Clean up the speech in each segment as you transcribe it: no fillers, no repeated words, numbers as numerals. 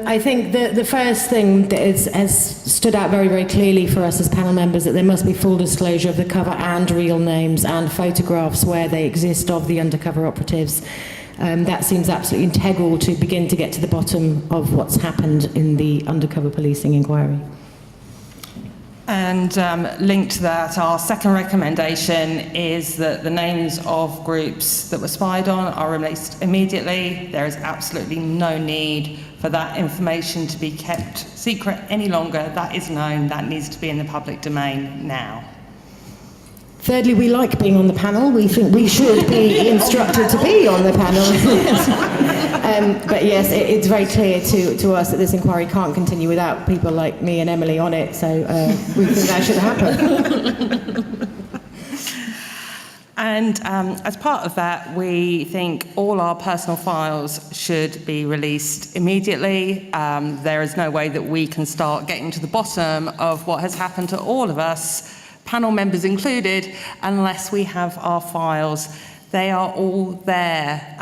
I think the first thing that has stood out very, very clearly for us as panel members, that there must be full disclosure of the cover and real names and photographs where they exist of the undercover operatives. That seems absolutely integral to begin to get to the bottom of what's happened in the undercover policing inquiry. And linked to that, our second recommendation is that the names of groups that were spied on are released immediately. There is absolutely no need for that information to be kept secret any longer. That is known, that needs to be in the public domain now. Thirdly, we like being on the panel. We think we should be instructed to be on the panel. But yes, it's very clear to us that this inquiry can't continue without people like me and Emily on it, so we think that should happen. And as part of that, we think all our personal files should be released immediately. There is no way that we can start getting to the bottom of what has happened to all of us, panel members included, unless we have our files. They are all there.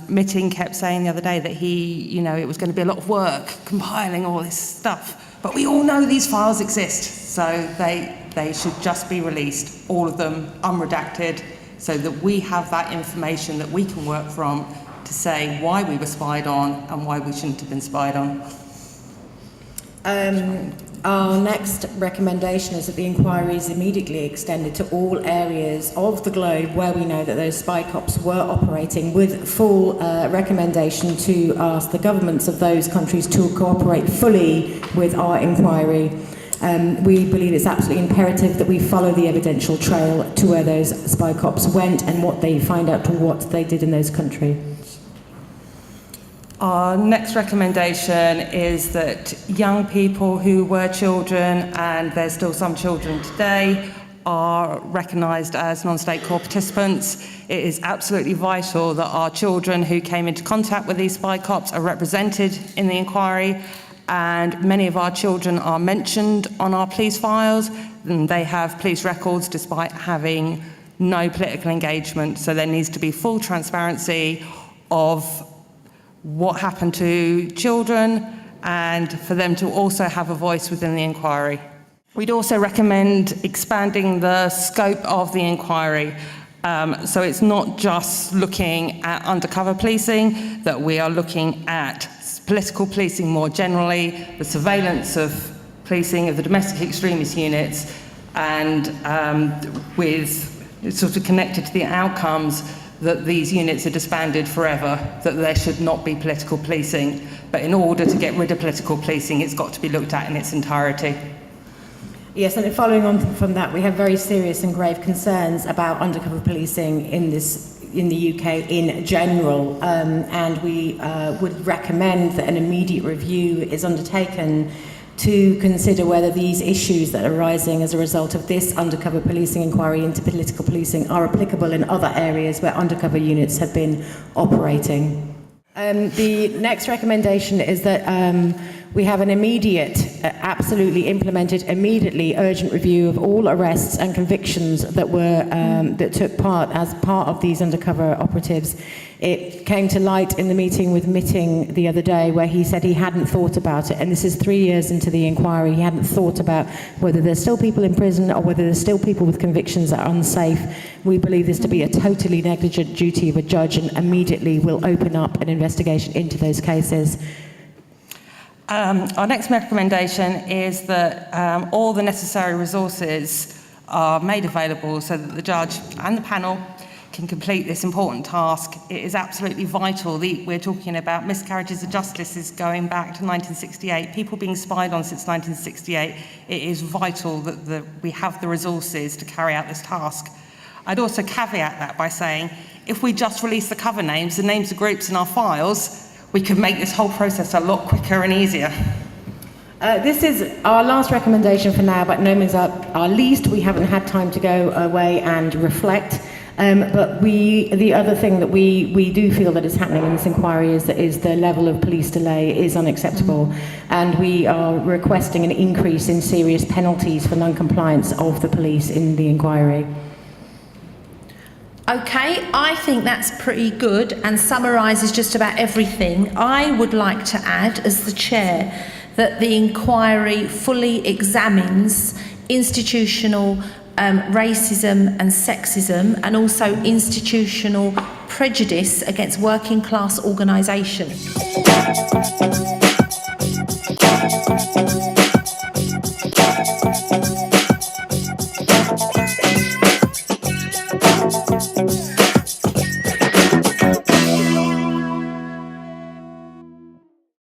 Mitting kept saying the other day that it was going to be a lot of work compiling all this stuff. But we all know these files exist, so they should just be released, all of them, unredacted, so that we have that information that we can work from to say why we were spied on and why we shouldn't have been spied on. Our next recommendation is that the inquiry is immediately extended to all areas of the globe where we know that those Spycops were operating, with full recommendation to ask the governments of those countries to cooperate fully with our inquiry. We believe it's absolutely imperative that we follow the evidential trail to where those Spycops went and what they find out to what they did in those countries. Our next recommendation is that young people who were children, and there's still some children today, are recognised as non-state core participants. It is absolutely vital that our children who came into contact with these Spycops are represented in the inquiry, and many of our children are mentioned on our police files, and they have police records despite having no political engagement. So there needs to be full transparency of what happened to children, and for them to also have a voice within the inquiry. We'd also recommend expanding the scope of the inquiry. So it's not just looking at undercover policing, that we are looking at political policing more generally, the surveillance of policing of the domestic extremist units, and it's sort of connected to the outcomes that these units are disbanded forever, that there should not be political policing. But in order to get rid of political policing, it's got to be looked at in its entirety. Yes, and following on from that, we have very serious and grave concerns about undercover policing in the UK in general, and we would recommend that an immediate review is undertaken to consider whether these issues that are arising as a result of this undercover policing inquiry into political policing are applicable in other areas where undercover units have been operating. The next recommendation is that we have an immediate, absolutely implemented, immediately urgent review of all arrests and convictions that were that took part as part of these undercover operatives. It came to light in the meeting with Mitting the other day, where he said he hadn't thought about it, and this is 3 years into the inquiry. He hadn't thought about whether there's still people in prison or whether there's still people with convictions that are unsafe. We believe this to be a totally negligent duty of a judge, and immediately will open up an investigation into those cases. Our next recommendation is that all the necessary resources are made available so that the judge and the panel can complete this important task. It is absolutely vital. We're talking about miscarriages of justice going back to 1968, people being spied on since 1968. It is vital that we have the resources to carry out this task. I'd also caveat that by saying, if we just release the cover names, the names of groups in our files, we could make this whole process a lot quicker and easier. This is our last recommendation for now, but no means our least. We haven't had time to go away and reflect. But the other thing that we do feel that is happening in this inquiry is the level of police delay is unacceptable, and we are requesting an increase in serious penalties for non-compliance of the police in the inquiry. Okay, I think that's pretty good and summarises just about everything. I would like to add, as the chair, that the inquiry fully examines institutional racism and sexism, and also institutional prejudice against working class organisations.